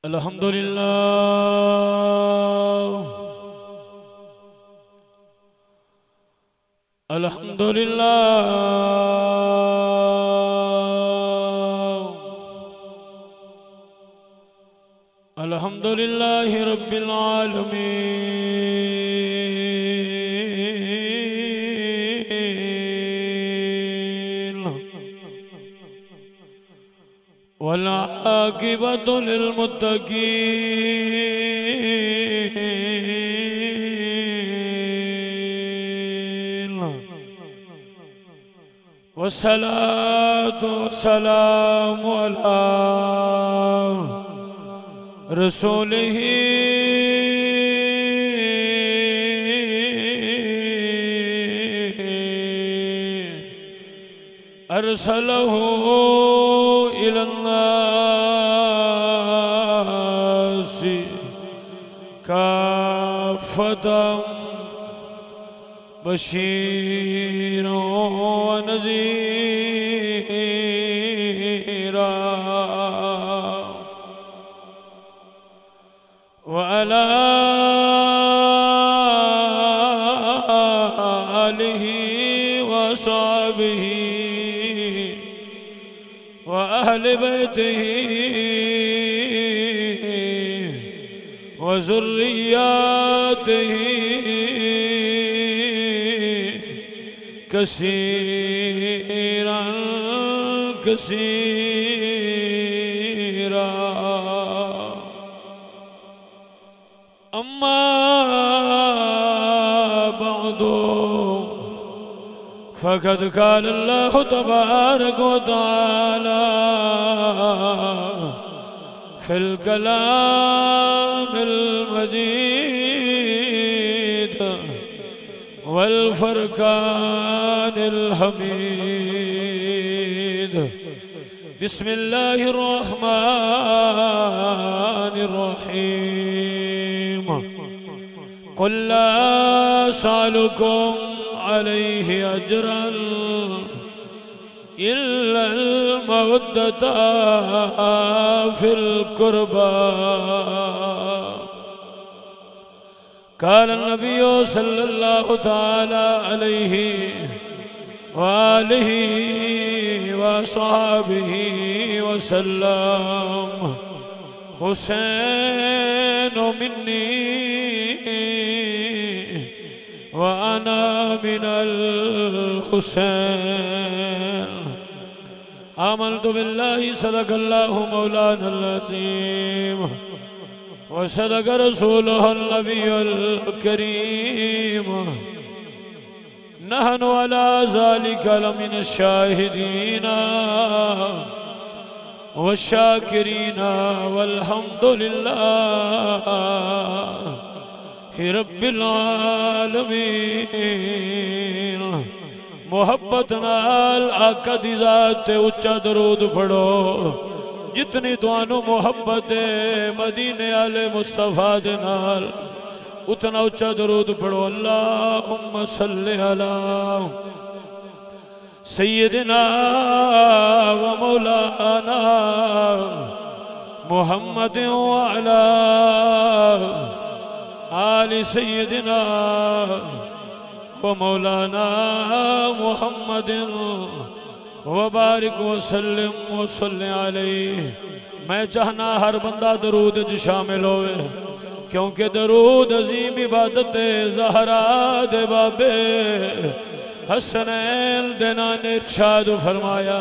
الحمدللہ الحمدللہ الحمدللہ رب العالمین والعاقبۃ للمتقین والصلاة والسلام علی رسولہ ارسلہ الی الناس کافۃ بشیرا ونذیرا وعلى آلہ وصحبہ وأهل بيته وذرياته كثيرا كثيرا أما بعد فقد قال الله تبارك وتعالى في الكلام المجيد والفرقان الحميد بسم الله الرحمن الرحيم قل لا أسألكم عليه أجرا إلا المودة في القربى قال النبي صلى الله تعالى عليه وآله وصحبه وسلم حسين مني وأنا من الحسين آمنت بالله صدق الله مولانا العظيم وصدق رسوله النبي الكريم نحن على ذلك لمن الشاهدين والشاكرين والحمد لله رب العالمین محبت نال آقا دی ذات تے اچھا درود پڑھو جتنی توانو محبت مدینے آلے مصطفیٰ دے نال اتنا اچھا درود پڑھو اللہم صلی علی سیدنا و مولانا محمد وعلا آل سیدنا و مولانا محمد وبارک وسلم وصلی علیہ میں چاہنا ہر بندہ درود جو شامل ہوئے کیونکہ درود عظیم عبادت زہرا دے بابے حسنین دینا نے ارشاد فرمایا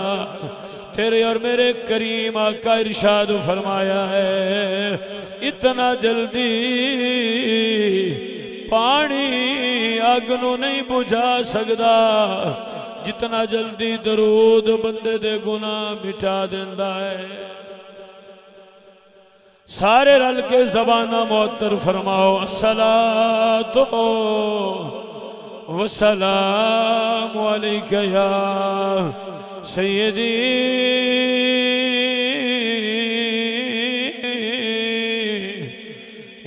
تیرے اور میرے کریم آقا ارشاد فرمایا ہے اتنا جلدی پانی آگ نو نہیں بجھا سکدا جتنا جلدی درود بندے دے گناہ مٹا دیندا ہے سارے رل کے زبانہ معطر فرماؤ الصلاۃ والسلام علیک یا سیدی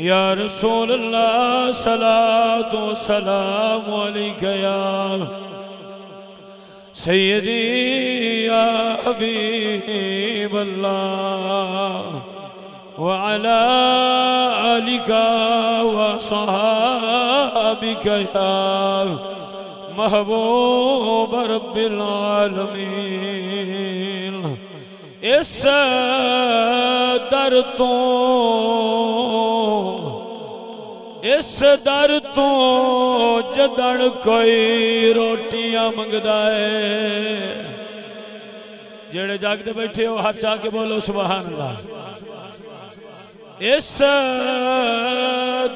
یا رسول اللہ صلاۃ والسلام علیک یا سیدی یا حبیب اللہ وعلى آلك وصحابك يا محبوب رب العالمین اس در تو جدن کوئی روٹیاں منگدا ہے جڑے جاگتے بیٹھے ہو ہاتھ چاہ کے بولو سبحان اللہ اس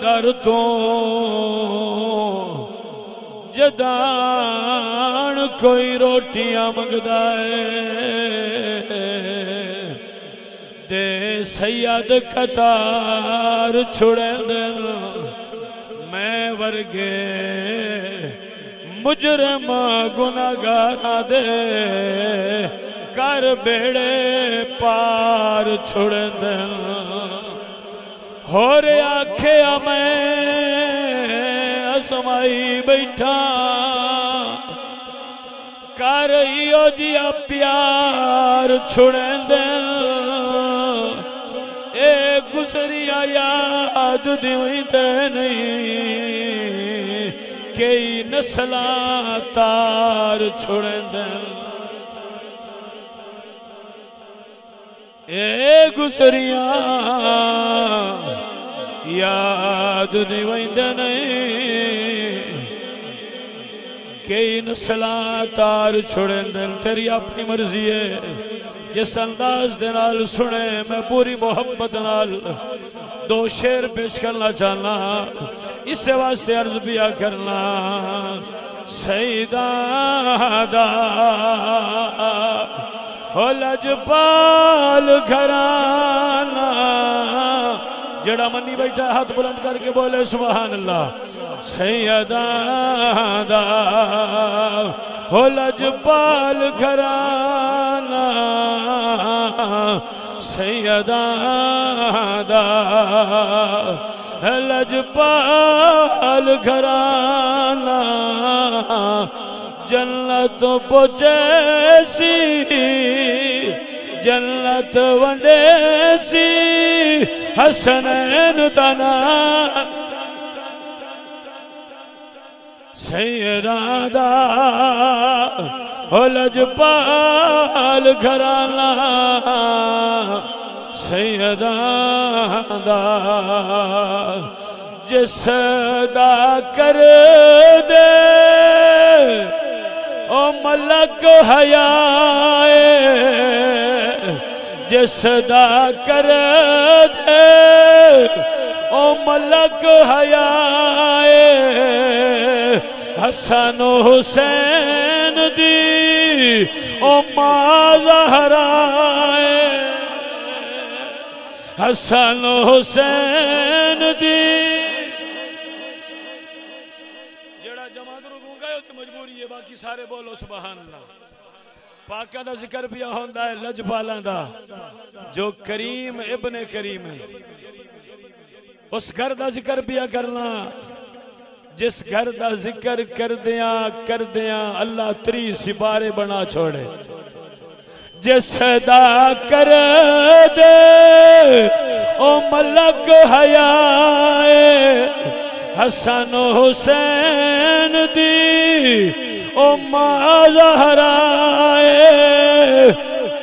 در تو جدان کوئی روٹیاں منگدا ہے دے سید قطار چھڑے دن میں ورگے مجرم گناہگار دے کر بیڑے پار چھڑے دن ہو رے آکھیا میں اسمائی بیٹھا کر ایو جیا پیار چھڑیں دن اے گزریا یاد دیوئی دے نہیں کئی نسلاں تار چھڑیں دن اے گزریا یاد دیوئی دے نہیں کئی نسلاں تار چھوڑیں دن تیری اپنی مرضی ہے جس انداز دے نال سنے میں پوری محبت نال دو شعر پیش کرنا چاہنا اس سے واسطے عرض بیا کرنا سیدہ دا ہو لجپال گھرانا جڑا منی بیٹھا ہاتھ بلند کر کے بولے سبحان اللہ سیدہ دا ہو لجپال گھرانا سیدہ دا لجپال گھرانا جنت پوچیسی جنت ونڈیسی حسنین دنا سیدہ دا ہو لجپال گھرانا سیدہ دا جس دا کر دے او ملک حیائے جس دا کر دے او ملک حیائے حسن و حسین دی او ماں زہرائے حسن و حسین دی جڑا جماعت رو گونگا ہے تو مجبوری ہے باقی سارے بولو سبحان اللہ پاکہ دا ذکر بھی ہوندہ ہے لجپالاں دا جو کریم ابن کریم ہے اس گھر دا ذکر بھی کرنا جس گھر دا ذکر کر دیاں اللہ 3 سپارے بنا چھوڑے جس دا کر دے او ملک حیائے حسن و حسین دی او ماں زہرائے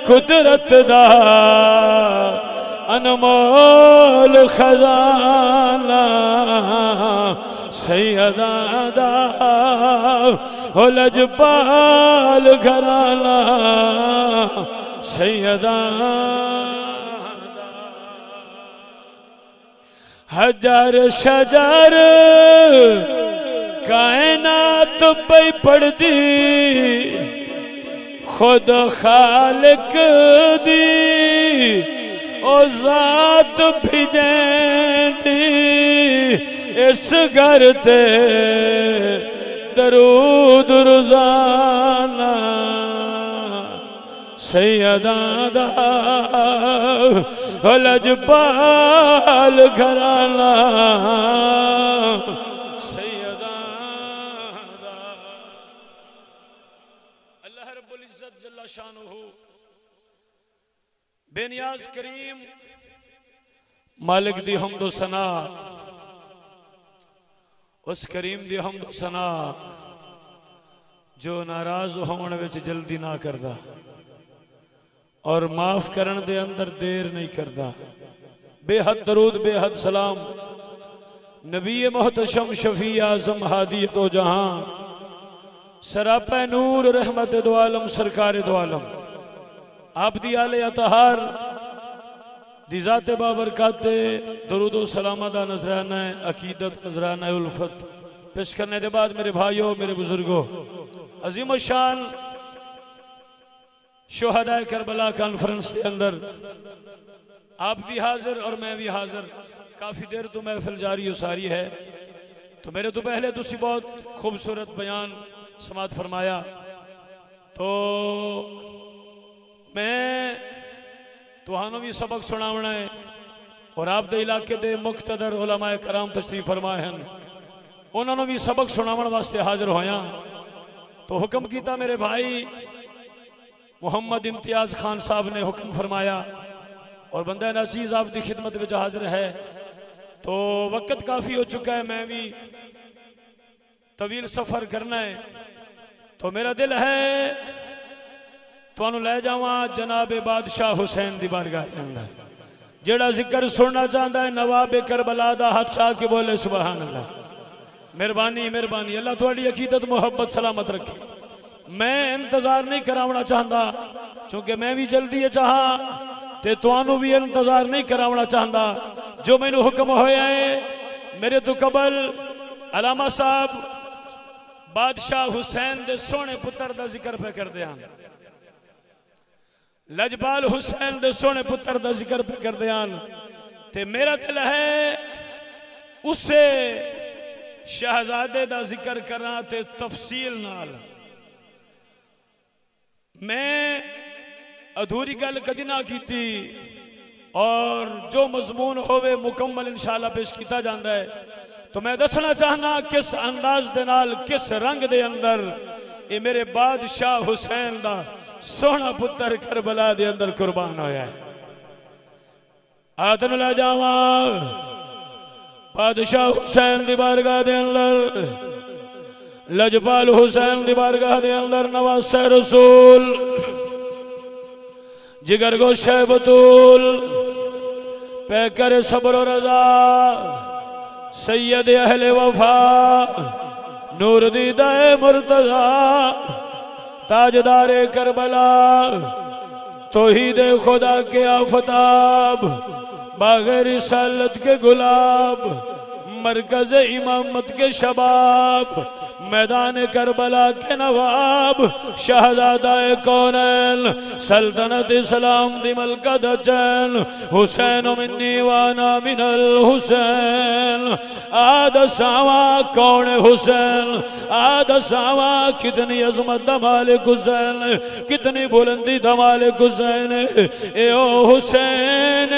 قدرت دا انمول خزانہ سیدہ دا ہو لجپال گھرانا سیدہ حجر شجر کائنات پہ پڑ دی خود خالق دی او ذات بھیجیں دی اس گھر تے درود روزانہ سیدہ دا لجپال گھرانا سیدہ دا اللہ رب العزت جل شانہ بے نیاز کریم مالک دی حمد و ثنا، اس کریم دی حمد و ثنا جو ناراض ہونے وچ جلدی نہ کردا اور معاف کرن دے اندر دیر نہیں کردا۔ بے حد درود بے حد سلام نبی محتشم شفیع اعظم ہادی دو جہاں سراپہ نور رحمت دو عالم سرکار دو عالم آپ دی آل اطہار دی ذات بابرکات درود و سلامہ دا نظرانہ عقیدت نظرانہ الفت پیش کرنے دے بعد میرے بھائیوں میرے بزرگوں عظیم الشان شہداء کربلا کانفرنس کے اندر آپ بھی حاضر اور میں بھی حاضر، کافی دیر تو محفل جاری و ساری ہے، تو میرے تو پہلے تسی بہت خوبصورت بیان سماعت فرمایا، تو میں توہانوں بھی سبق سناونا ہے اور آپ دے علاقے دے مقتدر علماء کرام تشریف فرمائے ہیں، انہوں نے بھی سبق سناونا واسطے حاضر ہویا، تو حکم کیتا میرے بھائی محمد امتیاز خان صاحب نے حکم فرمایا اور بندہ نعزیز آپ دی خدمت میں حاضر ہے، تو وقت کافی ہو چکا ہے، میں بھی طویل سفر کرنا ہے، تو میرا دل ہے تو انہوں لے جاواں جناب بادشاہ حسین دی بارگاہ کے اندر، جڑا ذکر سننا چاہتا ہے نواب کربلا دا ہاتھ چاہ کے بولے سبحان اللہ۔ مہربانی مہربانی، اللہ تھوڑی عقیدت محبت سلامت رکھے۔ میں انتظار نہیں کراونا چاہتا چونکہ میں بھی جلدی چاہا تے توانو بھی انتظار نہیں کراونا چاہتا، جو میں نے حکم ہویا ہے میرے تو قبل علامہ صاحب بادشاہ حسین دے سونے پتر دا ذکر پہ کر دیا، لجبال حسین دے سونے پتر دا ذکر پہ کر دیا، تے میرا دل ہے اسے شہزادے دا ذکر کرنا تے تفصیل نال، میں ادھوری گل کدی نہ کیتی اور جو مضمون ہوئے مکمل انشاءاللہ پیش کیتا جاندہ ہے، تو میں دسنا چاہنا کس انداز دے نال کس رنگ دے اندر یہ میرے بادشاہ حسین دا سونا پتر کربلا دے اندر قربان ہویا ہے۔ آتن لے جاواں بادشاہ حسین دی بارگاہ دے اندر، لجپال حسین دی بارگاہ دے اندر، نواز رسول جگر گوشہ بطول پیکر صبر و رضا سید اہل وفا نور دیدہ مرتضی تاجدار کربلا توحید خدا کے آفتاب باغ رسالت کے گلاب مرکز امامت کے شباب میدان کربلا کے نواب شہزادہ کونین سلطنت اسلام دی ملکہ دچین حسین منی وانا من الحسین آد ساوا کون حسین آد ساوا کتنی عظمت دا مالک حسین کتنی بلندی دا مالک حسین اے او حسین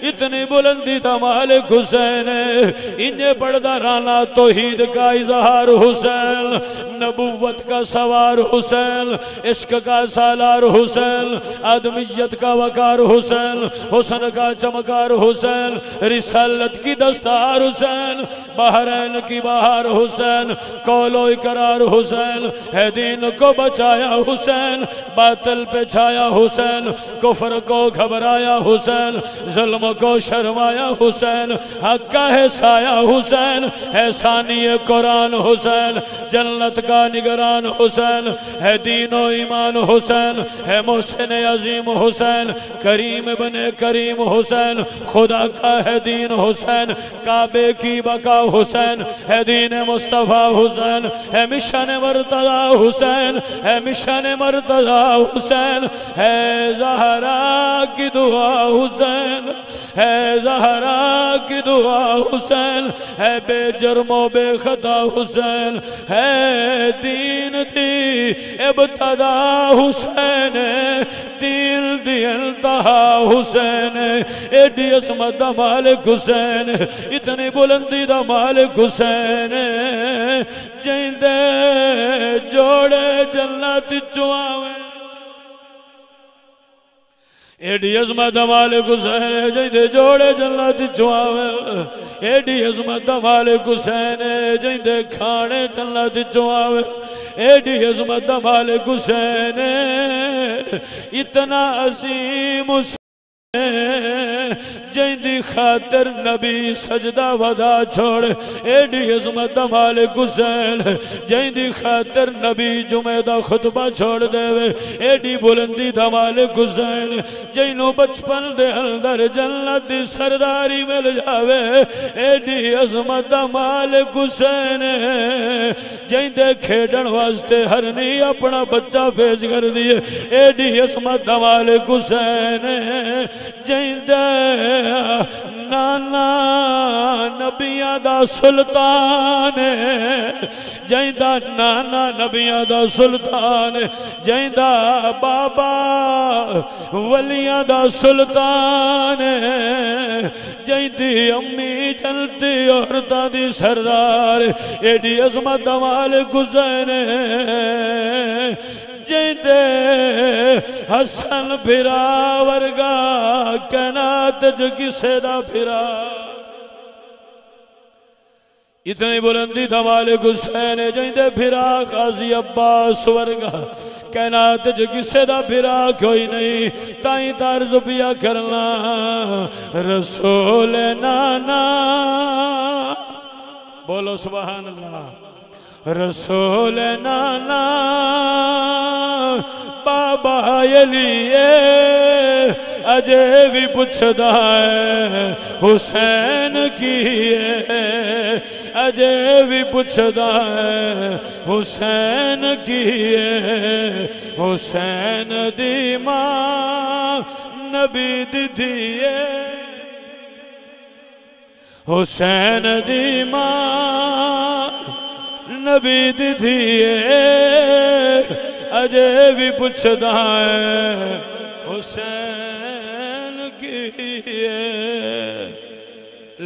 اتنی بلندی دا مالک حسین انہیں پڑھدا رانا توحید کا اظہار حسین نبوت کا سوار حسین عشق کا سالار حسین آدمیت کا وقار حسین حسن کا چمکار حسین رسالت کی دستار حسین بحرین کی بہار حسین قول و اقرار حسین ہے دین کو بچایا حسین باطل پہ چھایا حسین کفر کو گھبرایا حسین ظلم کو شرمایا حسین حق کا ہے سایہ حسین ہے ثانی قرآن حسین جنت کا نگران حسین ہے دین و ایمان حسین ہے محسن عظیم حسین کریم بن کریم حسین خدا کا ہے دین حسین کعبے کی بقا حسین ہے دین مصطفیٰ حسین ہے مشن مرتضی حسین ہے مشن مرتضی حسین ہے زہرا کی دعا حسین ہے زہرا کی دعا حسین ہے بے جرم و بے خطا حسین ہے دین دی ابتدا حسین دین دی انتہا حسین ایڈی عظمت دا مالک حسین اتنی بلندی دا مالک حسین جیندے جوڑے جنت چواویں ایڈی عظمت مالک حسین جیندے جوڑے جنت چواوے ایڈی عظمت مالک حسین جیندے کھانے جنت چواوے ایڈی عظمت مالک حسین اتنا عظیم جیندی خاطر نبی سجدہ ودا چھوڑ ایڈی عظمت مالک حسین جیندی خاطر نبی جمعہ دا خطبہ چھوڑ دے وے ایڈی بلندی دا مالک حسین جینو بچپن دے اندر جنت دی سرداری مل جاوے ایڈی عظمت دا مالک حسین جیندے کھیڑن واسطے ہر نہیں اپنا بچہ پیش کر دیے ایڈی عظمت دا مالک حسین جیندے نانا نبیاں دا سلطان جیندہ نانا نبیاں دا سلطان جیندہ بابا ولیاں دا سلطان جیندی امی جلتی عورتاں دی سردار ایڈی عظمت دا مالک حسین جیندے حسن پھرا ورگا کائنات جو کسے دا پھرا اتنی بلندی دا مالک حسین جیندے پھرا قاضی عباس ورگا کائنات جو کسے دا پھرا کوئی نہیں تائیں تارز پیا کرنا رسول نانا بولو سبحان اللہ رسول نانا بابا علی اجے بھی پوچھدا ہے حسین کی ہے اجے بھی پوچھدا ہے حسین کی ہے حسین دی ماں نبی دی دھیے حسین دی ماں نبی دی دھیے اجے بھی پوچھدا ہے حسین کی ہے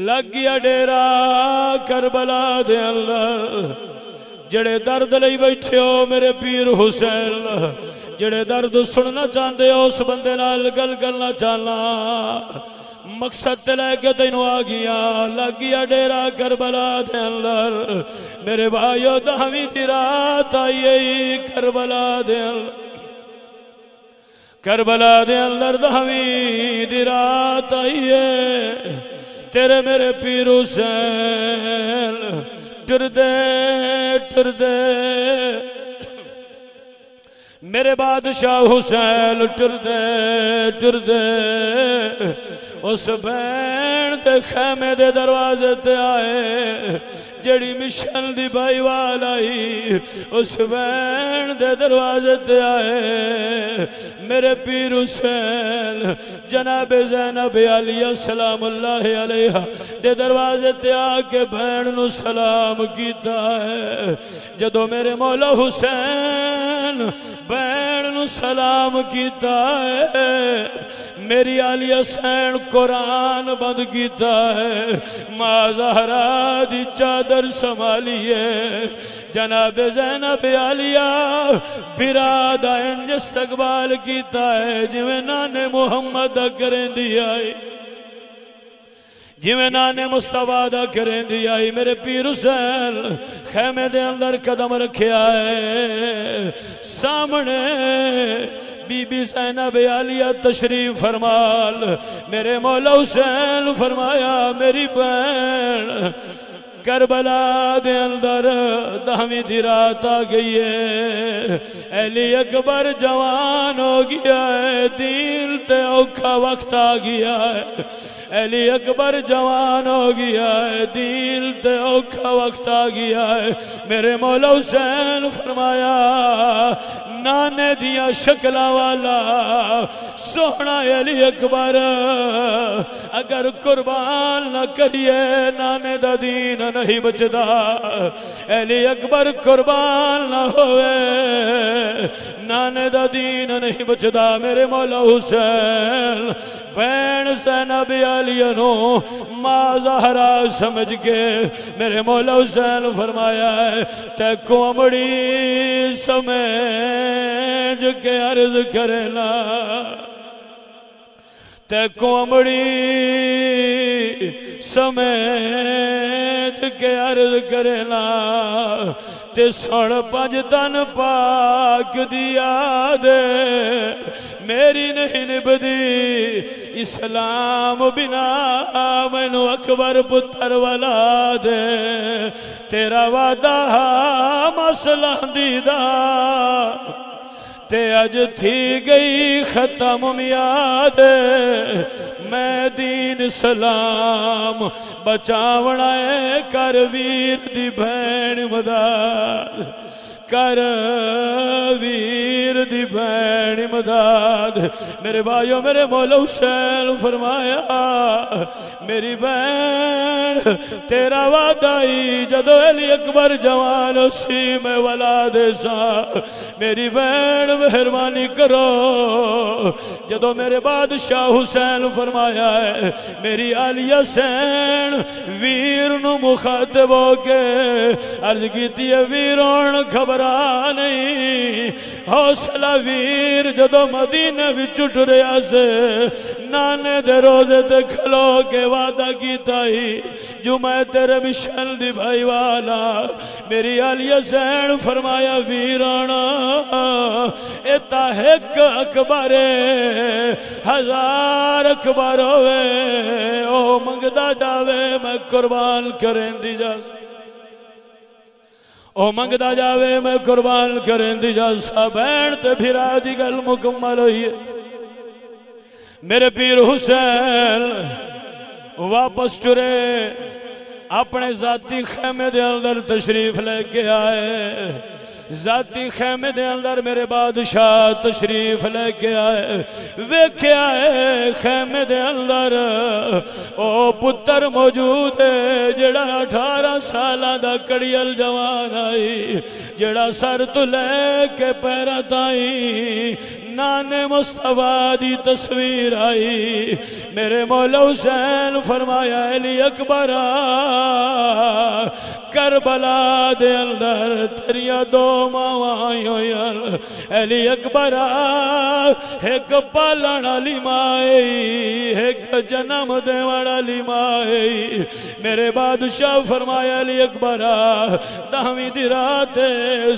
لگ گیا ڈیرا کربلا دے اندر جڑے درد لئی بیٹھے ہو میرے پیر حسین جڑے درد سننا چاہتے ہو اس بندے نال گل کرنا چاہنا مقصد تے لے کے تینوں آ گیا لگ گیا ڈیرا کربلا دے اندر میرے بھائیو دہویں دی رات آئی کربلا دے اندر کربلا دے اندر دہویں دی رات آئی تیرے میرے پیر حسین ٹردے ٹردے میرے بادشاہ حسین ٹردے ٹردے اس بین دے خیمے دے دروازے تے آئے جڑی مشن دی بائی والائی اس بین دے دروازے تے آئے میرے پیر حسین جناب زینب علیہ سلام اللہ علیہ دے دروازے تے آکے بین نو سلام کیتا ہے جدو میرے مولا حسین بین نو سلام کیتا ہے میری علی حسین قرآن بند کیتا ہے ماں زہرا دی چادر سنبھالیے جناب زینب علیہ برادہ انج استقبال کیتا ہے جویں نانے محمد کریں دی آئی جویں نانے مصطفیٰ دا کریں دی آئی میرے پیر حسین خیمے دے اندر قدم رکھیا ہے سامنے بی بی زینب علیہ تشریف فرمال میرے مولا حسین فرمایا میری بہن کربلا دے اندر دہویں دی رات آ گئی ہے علی اکبر جوان ہو گیا ہے دین تے اوکھا وقت آ گیا ہے علی اکبر جوان ہو گیا ہے دین تے اوکھا وقت آ گیا ہے میرے مولا حسین فرمایا نانے دیا شکلہ والا سونا علی اکبر اگر قربان نہ کریے نانے دا دین نہیں بچدا علی اکبر قربان نہ ہوئے نانے دا دین نہیں بچدا میرے مولا حسین بین زینب علیہ نو ماں زہرا سمجھ کے میرے مولا حسین فرمایا ہے تے کومڑی سمجھ کے عرض کرنا تے کومڑی سمیت کے عرض کرنا تے سن پنج تن پاک دی یاد میری نہیں نبدی اسلام بنا مینو اکبر پتر والا دے تیرا وعدہ مسئلہ دیدہ تے اج تھی گئی ختم میاد میں دین سلام بچاونا ہے کر ویر دی بہن مداد کر ویر دی بہن مداد میرے بھائیو میرے مولا حسین فرمایا میری بہن تیرا وعدہ ہی جدو علی اکبر جوان سی میں ولاد سا میری بہن مہربانی کرو جدو میرے بادشاہ حسین فرمایا ہے میری علی حسین ویر نو مخاطب ہو کے عرض کیتی ہے ویرون خبر نہیں حوصلہ ویر جدو مدینے بھی چٹ رہا سے نانے دے روزے تے کھلو کے وعدہ کیتا ہی جو میں تیرے مشن دی بھائی والا میری علی حسین فرمایا ویرانا ایتا ایک اکبر ہزار اکبر ہوئے او منگدہ جاوے میں قربان کریں دی جاسے او منگدہ جاوے میں قربان کریں دی جاسا بین تے بھیرا دی گل مکمل ہوئی ہے میرے پیر حسین واپس ٹرے اپنے ذاتی خیمے دے اندر تشریف لے کے آئے ذاتی خیمے دے اندر میرے بادشاہ تشریف لے کے آئے ویکھے آئے خیمے دے اندر او پتر موجود ہے جڑا 18 سالہ دا کڑیل جوان آئی جڑا سر تو لے کے پیرہ تائی نانے مصطفیٰ دی تصویر آئی میرے مولا حسین فرمایا علی اکبر کربلا دے اندر تیریاں دو ماوائیں ہوئیں علی اکبر ایک پالن علی مائی ایک جنم دے وڑا علی مائی میرے بادشاہ فرمایا علی اکبر دہویں دی رات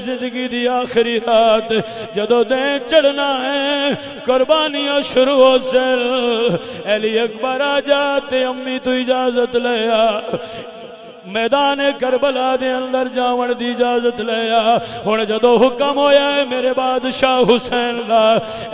زندگی دی آخری رات جدو دیں چڑھنا ہے قربانیاں شروع ہو سل علی اکبر جاتے امی تو اجازت لیا میدان کربلا دے اندر جاون دی اجازت لیا ہن جدو حکم ہویا ہے میرے بادشاہ حسین دا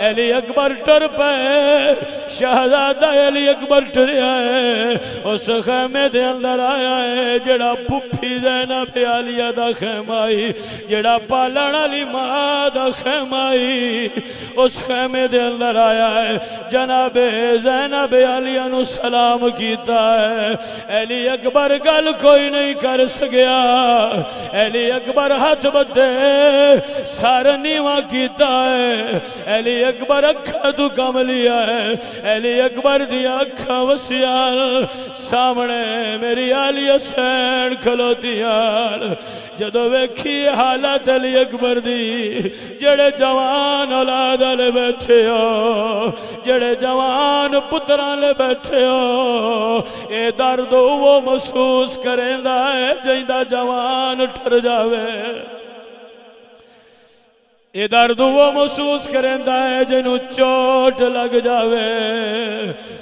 علی اکبر ٹر پے شہزادہ علی اکبر ٹریا ہے اس خیمے دے اندر آیا ہے جڑا پھپھی زینب علیہ دا خیمائی جڑا پالن علی ماں دا خیمائی اس خیمے دے اندر آیا ہے جناب زینب علیہ نو سلام کیتا ہے علی اکبر گل کوئی نہیں کر سکیا علی اکبر ہاتھ بدے سارا نیواں کیتا ہے علی اکبر اکھا تو کم لیا ہے علی اکبر دی اکھا وسیال سامنے میری علی حسین کھلوتیال جدو ویکھی حالت علی اکبر دی جڑے جوان اولاد لے بیٹھے ہو جڑے جوان پتران لے بیٹھے ہو اے درد وہ محسوس کریں جائندہ جوان ٹر جاوے اے درد وہ محسوس کرندہ ہے جنو چوٹ لگ جاوے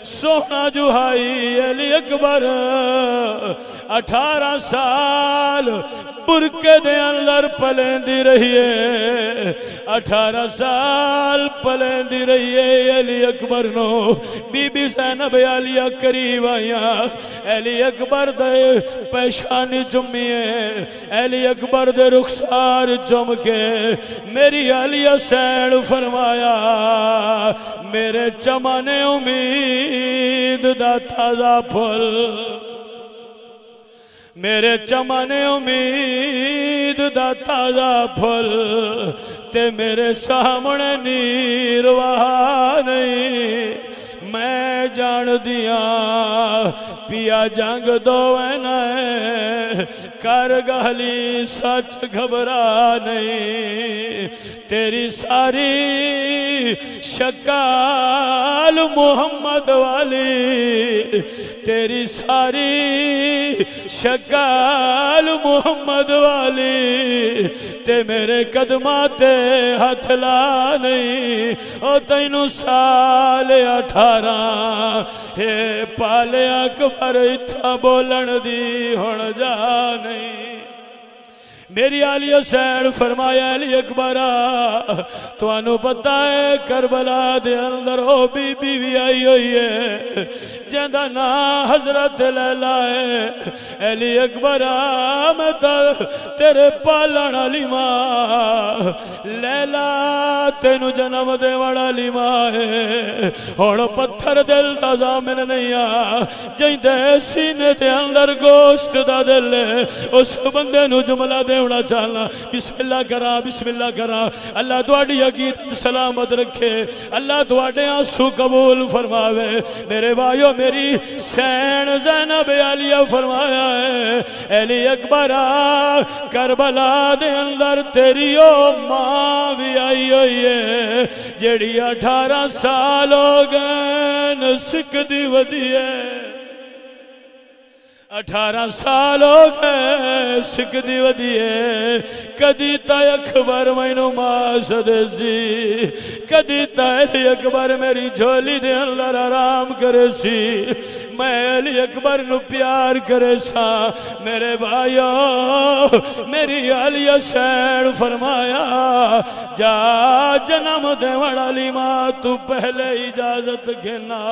سونا جوہائی علی اکبر 18 سال برکے دے اندر پلیندی رہی ہے 18 سال پلیندی رہی ہے علی اکبر نو بی بی زینب علیہ قریب آئیاں علی اکبر دے پیشانی چمیے علی اکبر دے رخسار چم کے میری علی حسین فرمایا میرے چمانے امید دا تازہ پھل میرے چمانے امید دا تازہ پھل تے میرے سامنے نیرواہ نہیں میں جان دیا پیا جنگ دو کر گہلی سچ گھبرا نہیں تیری ساری شکا آل محمد والی تیری ساری شکال محمد والی تے میرے قدمات ہاتھ لا نہیں او تینو سال 18 اے پالے اکبر اتھا بولن دی ہن جا نہیں میری علی حسین فرمایا علی اکبرہ تو انو پتہ ہے کربلا دے اندر ہو بی بی بھی آئی ہوئی ہے جندہ نا حضرت لیلہ ہے علی اکبرہ میں تیرے پالن علی ماں لیلہ تینو جنم دے وڑا علی ماں ہے اور پتھر دل دا زامن نہیں آ جائیں دے سینے دے اندر گوشت دا دل ہے اس بندے نو جملہ دے ہونا چاہنا بسم اللہ کرا اللہ تواڈی عقیدت سلامت رکھے اللہ تواڈے آنسو قبول فرماوے میرے بھائیو میری سین زینب علیہ فرمایا ہے علی اکبرہ کربلا دے اندر تیری او ماں بھی آئی ہوئی ہے جیڑی 18 سال ہو گئے نسک دی ودی ہے 18 سال ہو گئے سکھ دی ودیے کدی تا اکبر مینو ماں سدے سی کدی تا علی اکبر میری جھولی دے اندر آرام کرے سی میں علی اکبر نو پیار کرے سا میرے بھائیو میری علی حسین فرمایا جا جنم دے وڑا علی ماں تو پہلے اجازت گھنا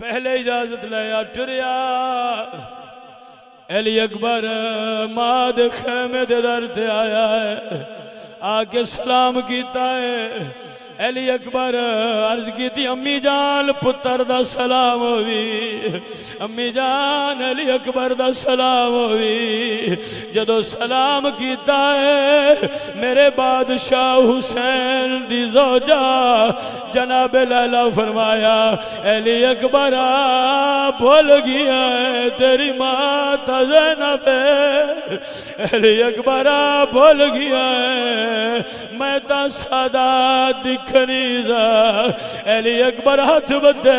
پہلے اجازت لیا ٹریا علی اکبر ماد خیمے دے در تے آیا ہے آکے سلام کیتا ہے علی اکبر عرض کی تھی امی جان پتر دا سلام ہوئی امی جان علی اکبر دا سلام ہوئی جدو سلام کیتا ہے میرے بادشاہ حسین دی زوجہ جناب لیلہ فرمایا علی اکبر بھول گیا ہے تیری ماں زینب علی اکبر بھول گیا ہے میں تا سادات دکھنی دا علی اکبر ہاتھ بدے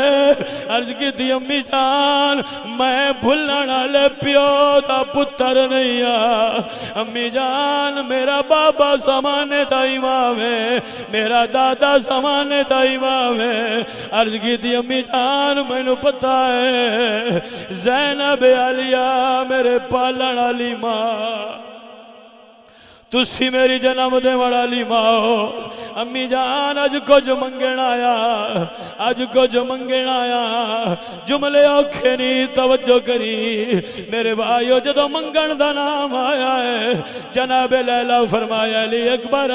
عرض کی تھی امی جان میں بھلنا لے پیو دا پتر نہیں امی جان میرا بابا زمانے دا امام ہے میرا دادا زمانے دا امام ہے عرض کی تھی امی جان میں نو پتا ہے زینب علیہ میرے پالن علی ماں تسی میری جنم دے وڑا لی ماں امی جان اج کچھ منگن آیا اج کچھ منگن آیا جملے اوکھے نہیں توجہ کری میرے بھائیو جدو منگن دا نام آیا ہے جناب لیلہ فرمایا علی اکبر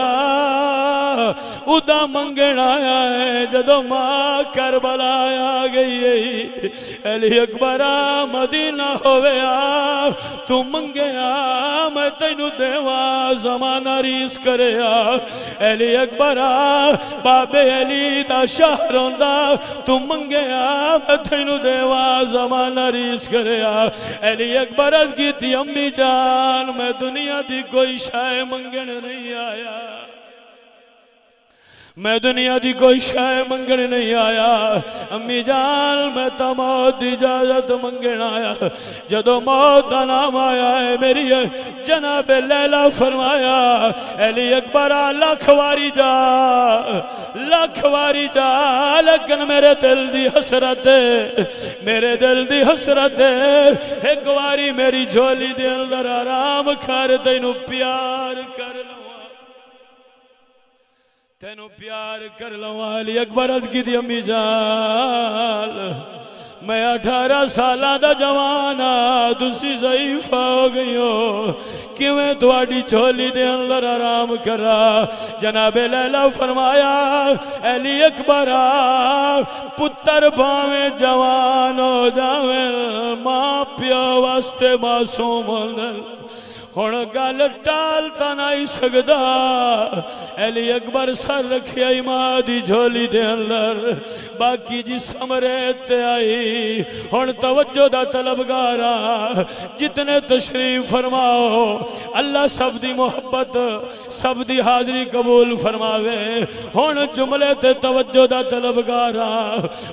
ادا منگن آیا ہے جدو ماں کربلا آ گئی ہے علی اکبر مدینہ ہویا تو منگیا میں تینو دیوا زمانہ ریس کرے علی اکبر بابے علی دا شہر ہوندا تو منگیا میں تینو دیوا زمانہ ریس کرے علی اکبر کی تھی امی جان میں دنیا دی کوئی شے منگن نہیں آیا میں دنیا دی کوئی شے منگن نہیں آیا امی جان میں تا موت دی اجازت منگن آیا جدو موت دا نام آیا ہے میری جناب لیلہ فرمایا علی اکبر لاکھ واری جا لیکن میرے دل دی حسرت میرے دل دی حسرت ایک واری میری جھولی دے اندر آرام کر تینو پیار کر لوں تینو پیار کر لوں علی اکبر کی دی امی جان میں 18 سالہ دا جوانا دوسری ضعیفہ ہو گئی ہو کیویں تواڈی چھولی دے اندر آرام کرا جناب لیلہ فرمایا علی اکبر پتر بھاویں جوان ہو جاویں ماں پیو واسطے معصوم ہوندن ہن گل ٹالتا نہیں سکدا علی اکبر سر رکھیا ماں دی جھولی دے اندر باقی جسم ریت تے آئی ہن توجہ دا طلبگارا جتنے تشریف فرماؤ اللہ سب دی محبت سب دی حاضری قبول فرماوے ہن جملے تے توجہ دا طلبگارا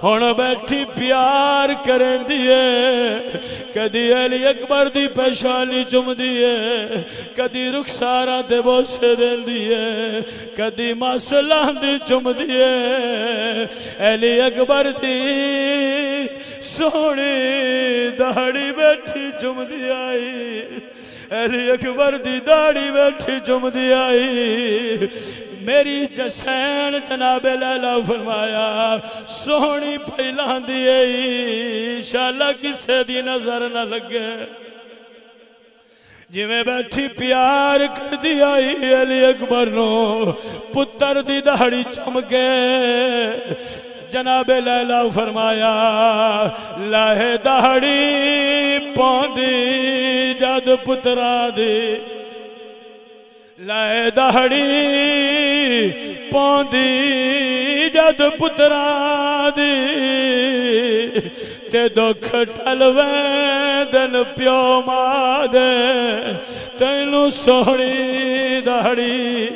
ہن بیٹھی پیار کریں دیئے کدی علی اکبر دی پیشانی چم دیئے کدی رخسارہ تے بوسے دل دیئے کدی مسئلہ دی چم دیئے علی اکبر دی سونی داڑھی بیٹھی چم دی آئی علی اکبر دی داڑھی بیٹھی چم دی آئی میری جسین جناب لیلہ فرمایا سونی پہلان دیئے انشاءاللہ کسے دی نظر نہ لگے جی میں بیٹھی پیار کر دی آئی علی اکبر نو پتر دی داڑھی چمکے جناب لیلہ فرمایا لاہے داڑھی پوندی جد پترا دی لائے دہڑی پوندی جد پترا دی تے دکھ ٹلویں دن پیو ماں دے تینوں سوڑی دہڑی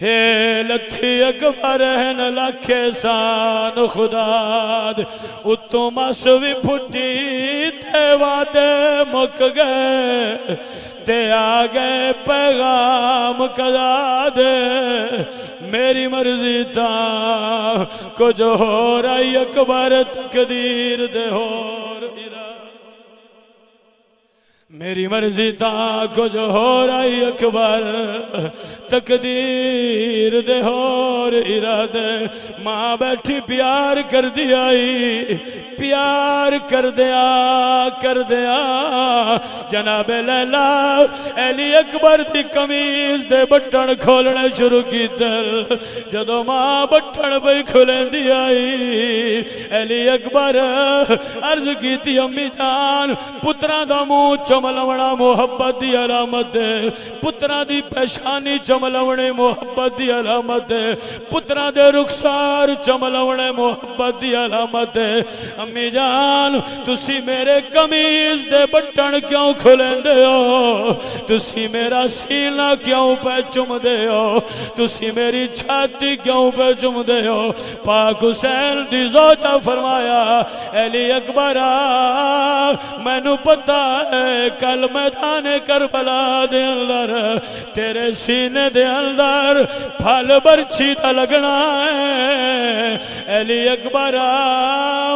اے لکھی اکبر ہن لکھے سان خدا دے اتو مسوی پھٹی تے وعدے مک گئے تے آگئے پیغام قضا دے میری مرضی تا کچھ ہو رہی اکبر تقدیر دے ہو رہی میری مرضی تا کچھ ہو رہی اکبر تقدیر دے ہور ارادے ماں بیٹھی پیار کر دیائی پیار کر دیا جناب لیلہ علی اکبر دی قمیض دے بٹن کھولنے شروع کی دل جدو ماں بٹن بھئی کھولیں دیائی علی اکبر عرض کی تھی امی جان پتران دا منہ چملونا محبت دی علامت ہے پتران دی پیشانی چملونے محبت دی علامت ہے پتران دے رخسار چملونے محبت دی علامت ہے امی جان تسی میرے قمیض دے بٹن کیوں کھلیں دے ہو تسی میرا سینہ کیوں پہ چم دے ہو تسی میری چھاتی کیوں پہ چم دے ہو پاک حسین دی زوجہ فرمایا علی اکبر میں نو پتا ہے کل میدان کربلا دے اندر تیرے سینے دے اندر پھل برچھی تا لگنا ہے علی اکبر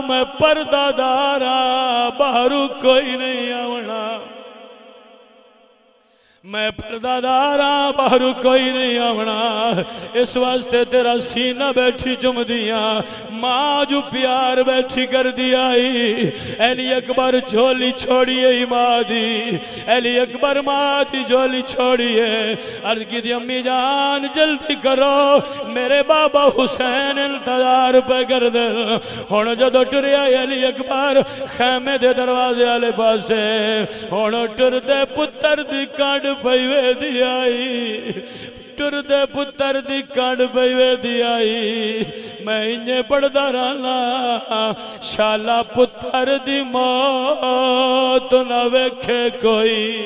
میں پردہ دارا باہرو کوئی نہیں آونا میں پردہ دارا باہر کوئی نہیں آونا اس واسطے تیرا سینہ بیٹھی چم دیا ماں جو پیار بیٹھی کر دیا علی اکبر جھولی چھوڑیے ماں دی علی اکبر ماں دی جھولی چھوڑیے عرض کی دی امی جان جلدی کرو میرے بابا حسین انتظار پہ کر دے ہون جدو ٹریا علی اکبر خیمے دے دروازے آلے پاسے ہون ٹر دے پتر دی کانڈ پہوے دی آئی ٹر دے پتر دی کانڈ پہوے دی آئی میں انہیں پڑھدا رہنا شالا پتر دی موت نہ ویکھے کوئی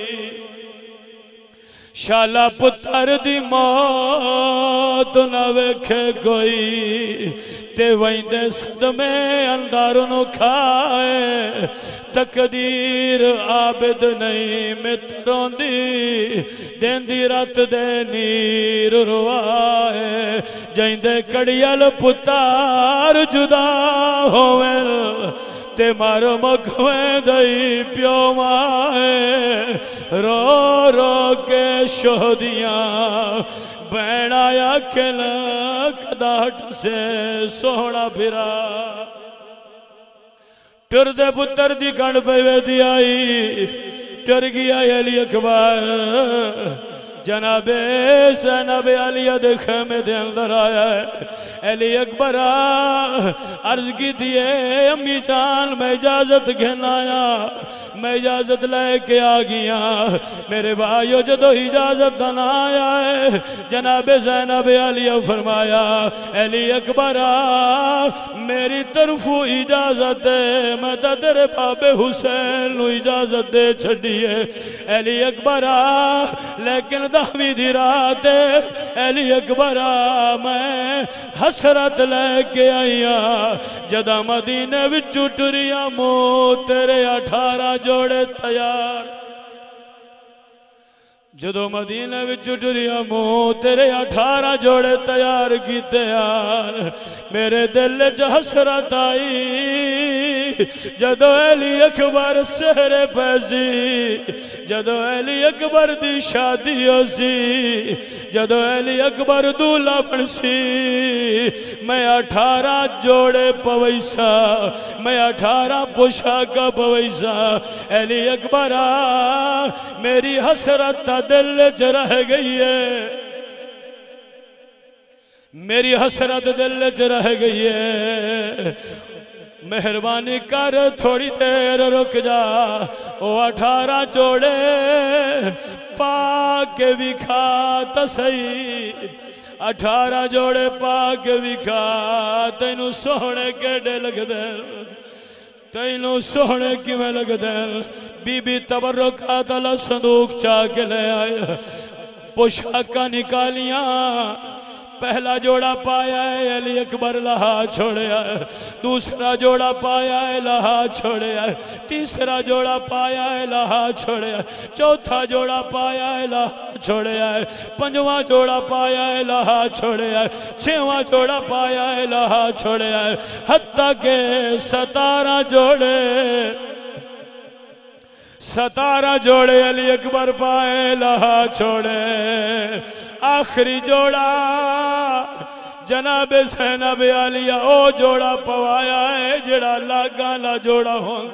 شالا پتر دی موت نہ ویکھے کوئی تے ویندے صدمے انداروں کھائے تقدیر عابد نہیں متروں دی دین دی رات دے نیر روائے جائندے کڑیل پتار جدا ہوئے تے مارو مکھویں دائی پیو مائے رو رو کے شہدیاں بین آیا کلک داٹ سے سوڑا پھرا ٹر دے پتر دی کانڈ پہوے دی آئی ٹر گیا علی اکبر جناب زینب علیہ دے خیمے دے اندر آیا ہے علی اکبر عرض کی دیئے امی جان میں اجازت گھن آیا میں اجازت لے کے آ گیا میرے بھائیو جدو اجازت نہ آیا ہے جناب زینب علیہ فرمایا علی اکبر میری طرف اجازت ہے میں تیرے بابے حسین نو اجازت دے چھڑیے علی اکبر لیکن 10ویں دی رات علی اکبر میں حسرت لے کے آئیا جدہ مدینے وچ ٹریا مو تیرے 18 جوڑے تیار جدو مدینہ وچ ٹریا مو تیرے 18 جوڑے تیار کیتے یار میرے دل وچ حسرت آئی جدو علی اکبر سہرے پیسی جدو علی اکبر دی شادی ہو سی جدو علی اکبر دولہ بنسی میں 18 جوڑے پویسا میں 18 پوشاکا پویسا علی اکبر میری حسرت دل چ رہ گئی ہے میری حسرت دل چ رہ گئی ہے مہربانی کر تھوڑی دیر رک جا او 18 جوڑے پا کے وکھا تسئی 18 جوڑے پا کے وکھا تینوں سونے کیڑے لگ دے تینوں سونے کی میں لگ دے بی بی تبرکات اللہ صندوق چاہ کے لے آئے پوشاکا نکالیاں پہلا جوڑا پایا ہے علی اکبر لہا چھوڑیا ہے دوسرا جوڑا پایا ہے لہا چھوڑیا ہے تیسرا جوڑا پایا ہے لہا چھوڑیا ہے چوتھا جوڑا پایا ہے لہا چھوڑیا ہے پنجواں جوڑا پایا ہے لہا چھوڑیا ہے چھواں جوڑا پایا ہے لہا چھوڑیا ہے حتیٰ کہ 17 جوڑے علی اکبر پائے لہا چھوڑے آخری جوڑا جناب زینب علیہ او جوڑا پوایا ہے جڑا لاگالا جوڑا ہوں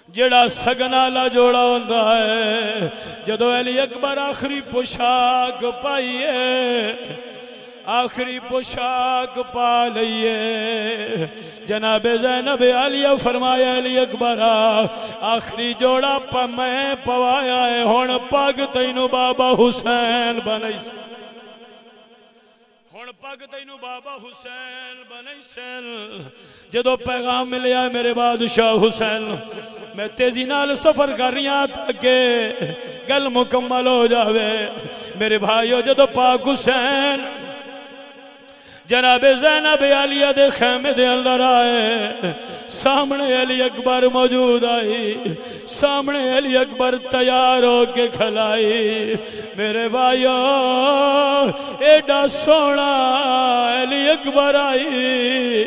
جڑا سگنالا جوڑا ہوندہ ہے جدو علی اکبر آخری پوشاک پائیے آخری پوشاک پا لئیے جناب زینب علیہ فرمایا علی اکبر آخری جوڑا پا میں پوایا ہے ہون پاگ تینو بابا حسین بنائیس ہون پاگ تینو بابا حسین بنائیسن جدو پیغام ملیا ہے میرے بادشاہ حسین میں تیزی نال سفر کر رہی ہاں تاکہ گل مکمل ہو جاوے میرے بھائیو جدو پاک حسین جناب زینب علیہ دے خیمے دے اندر آئے سامنے علی اکبر موجود آئی سامنے علی اکبر تیار ہو کے کھلائی میرے بھائیو ایڈا سونا علی اکبر آئی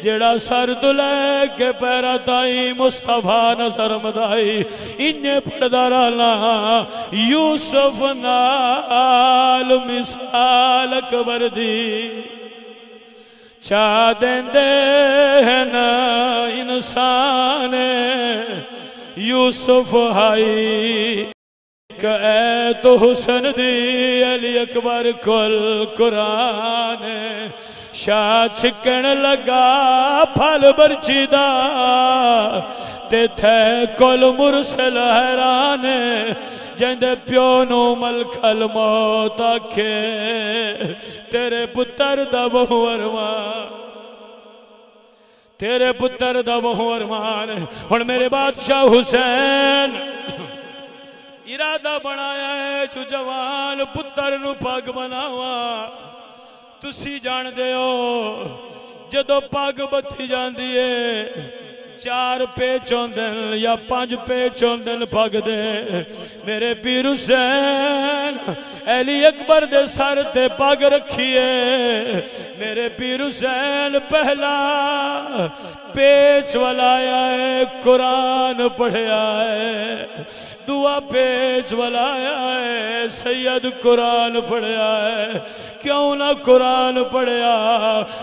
جڑا سر دلے کے پیرا تائی مصطفیٰ نظر مدائی انہیں پڑدارانا یوسف نال مثال اکبر دی چاہ دیندے ہیں نا انسان یوسف ہائی کہ اے تو حسن دی علی اکبر کل قرآن شاہ چھکن لگا پھل برچی دا تے تھے کل مرسل حیران جندے پیونو ملکل موت آکھے تیرے پتر دا بہو ارمان تیرے پتر دا بہو ارمان اور میرے بادشاہ حسین ارادہ بنایا ہے جو جوان پتر نو پاگ بناوا تسی جان دے ہو جدو پاگ بتھی جان دیئے 4 پیچ ہوندن یا 5 پیچ ہوندن پاگ دے میرے پیر حسین علی اکبر دے سر تے پاگ رکھیے میرے پیر حسین پہلا پیچ ولایا ہے قرآن پڑھیا ہے دعا پیچ ولایا ہے سید قرآن پڑھیا ہے کیوں نہ قرآن پڑھیا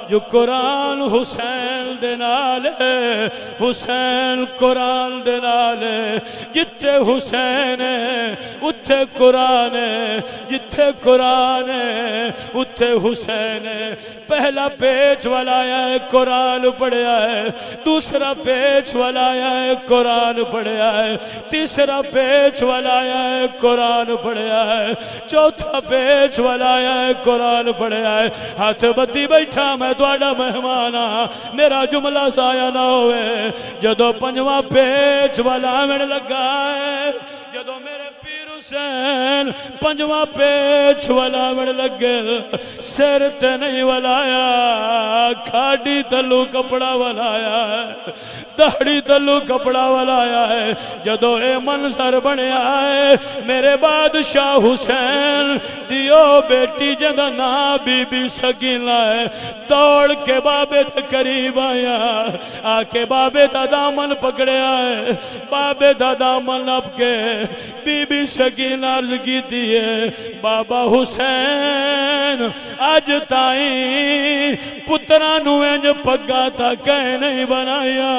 جو قرآن حسین دے نال ہے حسین قرآن دے نال ہے جتے حسین ہے اتھے قرآن ہے جتے قرآن ہے اتھے حسین ہے پہلا پیچ ولایا ہے قرآن پڑھیا ہے دوسرا پیچ ولایا ہے قرآن پڑھیا ہے، تیسرا پیچ ولایا ہے قرآن پڑھیا ہے، چوتھا پیچ ولایا ہے قرآن پڑھیا ہے۔ ہاتھ بتی بیٹھا میں تواڈا مہمان ہاں، میرا جملہ ضائع نہ ہوئے۔ جدو پنجواں پیچ ولاوݨ لگا ہے، جدو میرے پیر حسین پنجواں پیچ ولاوݨ لگے، سر تے نہیں ولایا، کھاڑی تلو کپڑا ولایا ہے، دہڑی تلو کپڑا ولایا ہے۔ جدو اے منظر بنیا ہے، میرے بادشاہ حسین دیو بیٹی جدا نا بی بی سکینہ ہے، دوڑ کے بابے دے قریب آیا، آکے بابے دا دامن پکڑیا ہے، بابے دا دامن اب کے بی بی سکینہ عرض کی دیئے، بابا حسین آج تائیں پترانو انج پگا تا کہیں نہیں بنایا،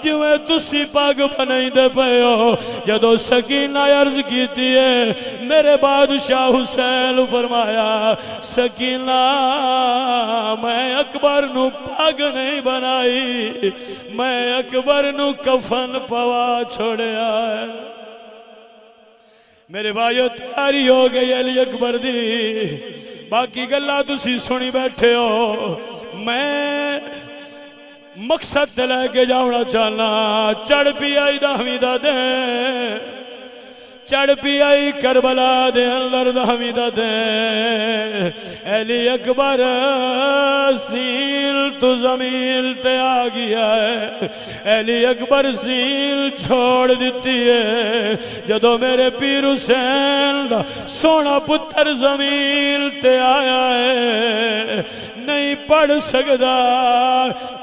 جویں تسی پاگ بنائی دے پے ہو۔ جدو سکینہ عرض کی دیئے، میرے بادشاہ حسین فرمایا، سکینہ میں اکبر نو پاگ نہیں بنائی، میں اکبر نو کفن پوا چھوڑیا ہے۔ میرے بھائیو تیاری ہو گئی علی اکبر دی، باقی گلہ تسی سنی بیٹھے ہو، میں مقصد تے لے کے جاؤنا چاہنا۔ چڑھ پی آئی دا حمیدہ دے، چڑھ پی آئی کربلا دے اندر دا حمیدہ دے، علی اکبر زیل تو زمیل تے آ گیا ہے، علی اکبر زیل چھوڑ دیتی ہے۔ جدو میرے پیر حسین دا سونا پتر زمیل تے آیا ہے، نہیں پڑھ سکدا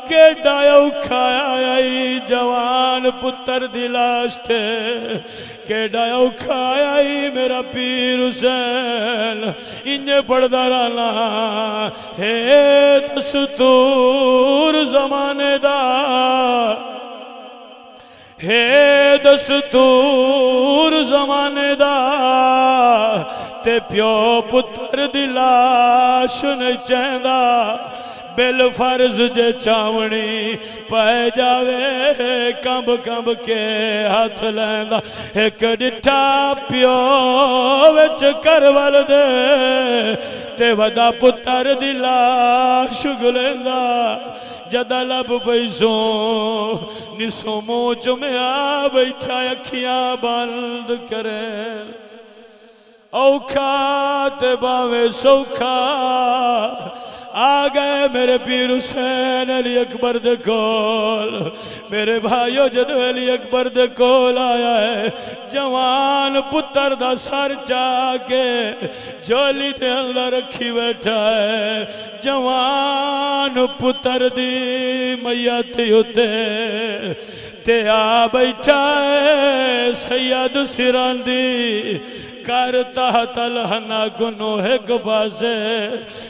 کیڑا اوکھایا آئی جوان پتر دلاش تے، کیڑا اوکھایا آئی میرا پیر حسین انجے پڑھدا رہنا، ہے دستور زمانے دا، ہے دستور زمانے دا، تے پیو پتر دلاش نہیں چہندا، بل فرض جے چاونی پائے جاوے، کمب کمب کے ہاتھ لیندہ، ایک ڈٹھا پیو وچ کرول دے، تے ودا پتر دی لاش گلیندہ، جدہ لب پیسوں نسو موچ میں آ بیٹھا اکھیاں بند کرے، اوکھا تے باوے سوکھا آگئے میرے پیر حسین علی اکبر دے کول۔ میرے بھائیو جدو علی اکبر دے کول آیا ہے، جوان پتر دا سر چاکے جولی دے اندر رکھی بیٹھا ہے، جوان پتر دی میت ہوتے تے آ بیٹھا ہے سید سراندی، کر تحت الہنا گنو ایک بازے،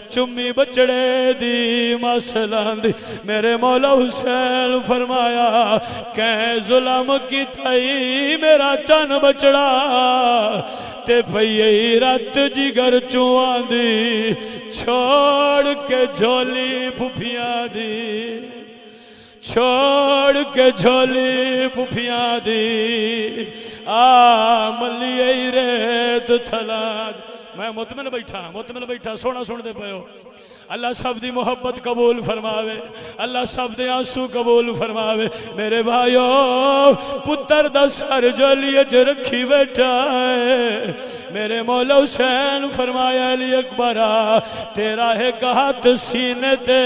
چمی بچڑے دی مسلان دی۔ میرے مولا حسین فرمایا، کہیں ظلم کی تائی میرا چان بچڑا، تے پھئی رات جگر چوان دی، چھوڑ کے جھولی پھپیاں دی، چھوڑ کے جھولی پھپیاں دی، ملی ای ریت تھلاد۔ میں مطمئن بیٹھا سونا سن دے پہو۔ اللہ سب دی محبت قبول فرماوے، اللہ سب دے آنسو قبول فرماوے۔ میرے بھائیو پتر دا سر جولی اچ رکھی بیٹھا ہے، میرے مولا حسین فرمایا علی اکبرہ تیرا ایک ہاتھ سینے تے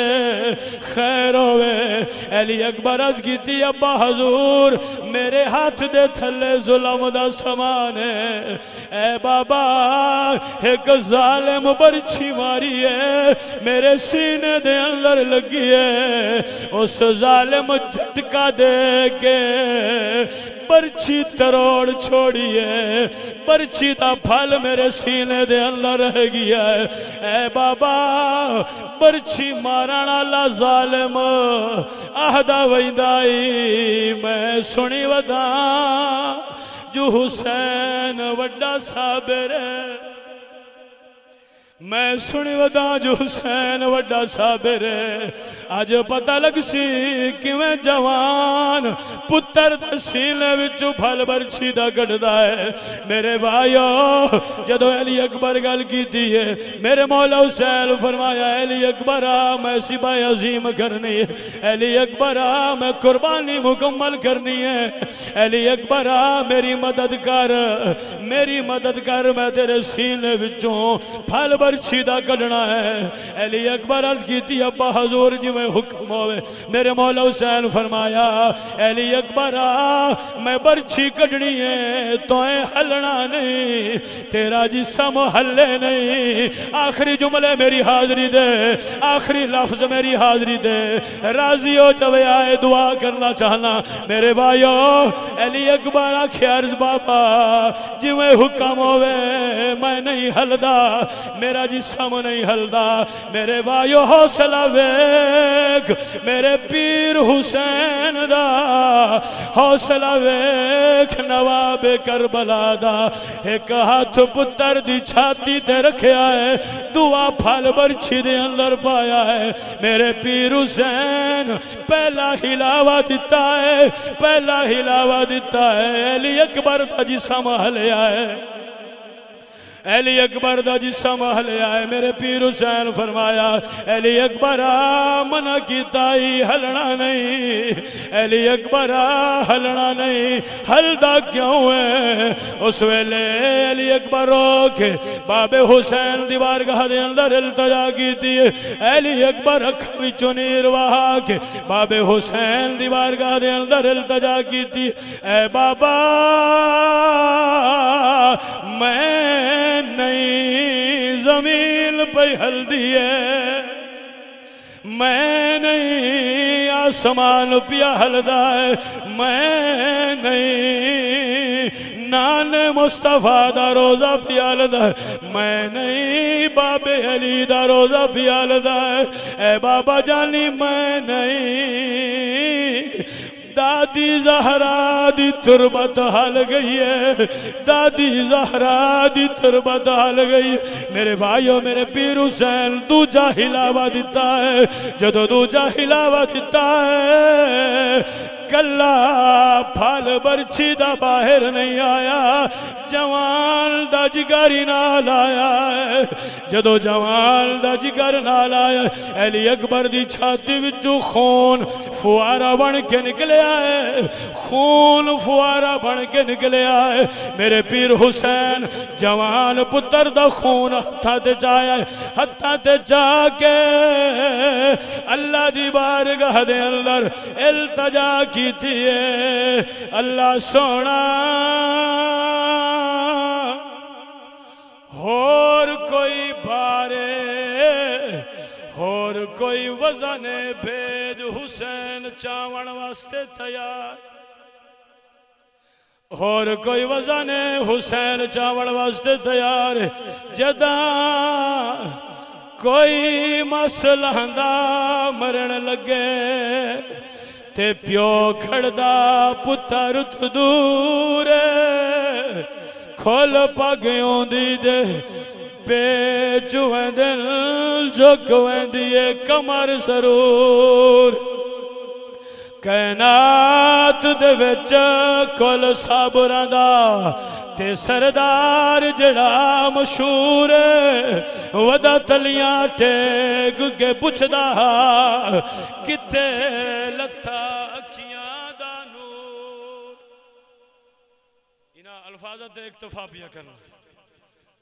خیر ہوئے۔ علی اکبر عرض کیتی ابا حضور میرے ہاتھ دے تھلے ظلم دا سامان ہے، اے بابا ایک ظالم برچھی ماری ہے میرے سینے دے اندر لگی ہے، اس ظالم جھٹکا دے کے برچھی تروڑ چھوڑی ہے، برچھی دا پھل میرے سینے دے اندر رہ گیا ہے۔ اے بابا برچھی مارانا لا ظالم آہدہ ویندائی میں سنی ودا جو حسین وڈا صابر ہے، میں سنی ودا جو حسین وڈا صابر ہے آج پتہ لگ سی کیویں جوان پتر دا سینے وچوں پھل برچھی دا گڑدا ہے میرے بھائیو جدو علی اکبر گل کیتی ہے میرے مولا حسین فرمایا علی اکبر میں سپاہ عظیم کرنی ہے علی اکبر میں قربانی مکمل کرنی ہے علی اکبر میری مدد کر میں تیرے سینے وچوں پھل برچھی دا کڈنا ہے علی اکبر عرض کیتی ابا حضور جی میں حکم ہوئے میرے مولا حسین فرمایا علی اکبر میں برچھی کڈنی ہے تو ہلنا نہیں تیرا جسم ہلے نہیں آخری جملے میری حاضری دے آخری لفظ میری حاضری دے راضی ہو جب آئے دعا کرنا چاہنا میرے بھائیو علی اکبر آکھے عرض بابا جی میں حکم ہوئے میں نہیں ہلدا میرا جسم نہیں ہلدا میرے بھائیو حوصلہ ویکھ میرے پیر حسین دا حوصلہ ویکھ نواب کربلا دا ایک ہاتھ پتر دی چھاتی تے رکھیا ہے دعا پھل برچھی دے اندر پایا ہے میرے پیر حسین پہلا ہلاوہ دیتا ہے علی اکبر دا جسم ہلیا ہے علی اکبر دا جسم ہلیا ہے میرے پیر حسین فرمایا علی اکبر منع کیتا ہی ہلنا نہیں علی اکبر ہلنا نہیں ہلدا کیوں ہے اس ویلے علی اکبر روکے بابے حسین دی بارگاہ دے اندر التجا کیتی ہے علی اکبر اکھاں وچوں نیر وہا کے بابے حسین دی بارگاہ دے اندر التجا کیتی اے بابا میں نہیں زمین پہ ہلدی ہے میں نہیں آسمان پیا ہلدا ہے میں نہیں نان مصطفیٰ دا روزہ پیا ہلدا ہے میں نہیں باب علی دا روزہ پیا ہلدا ہے اے بابا جانی میں نہیں دادی زہرا دی تربت ہل گئی ہے دادی زہرا دی تربت ہل گئی ہے میرے بھائیو میرے پیر حسین دوجا ہلاوہ دیتا ہے جدو دوجا ہلاوہ دیتا ہے کلا پھل برچھی دا باہر نہیں آیا جوان دا جگر نال آیا ہے جدو جوان دا جگر نال آیا علی اکبر دی چھاتی وچوں خون فوارہ بن کے نکلے آئے خون فوارہ بن کے نکلے آئے میرے پیر حسین جوان پتر دا خون ہتھا تے جایا ہے ہتھا تے جا کے اللہ دی بارگاہ دے اندر التجا کیتی ہے اللہ سونا اور کوئی بارے اور کوئی وزن بھیج حسین چاون واسطے تیار اور کوئی وزن حسین چاون واسطے تیار جدا کوئی مسئلہ دا مرن لگے تے پیو کھڑدا پتر تو دور کھول پگیوں دی دے پیچویں دل جھکویں دیئے کمر سرور کائنات دے وچ کل صابران دا تے سردار جڑا مشہور ودا تلیاں ٹیک کے پچھدا کتے لتھا اکھیاں دا نور انہاں الفاظت اکتفا پیا کرنا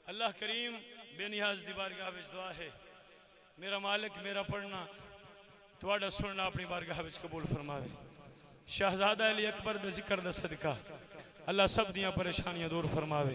اللہ کریم بے نیاز دی بارگاہ وچ دعا ہے میرا مالک میرا پڑھنا تواڈا سننا اپنی بارگاہ وچ قبول فرماوے شہزادہ علی اکبر دا ذکر دا صدقہ اللہ سب دیاں پریشانیاں دور فرماوے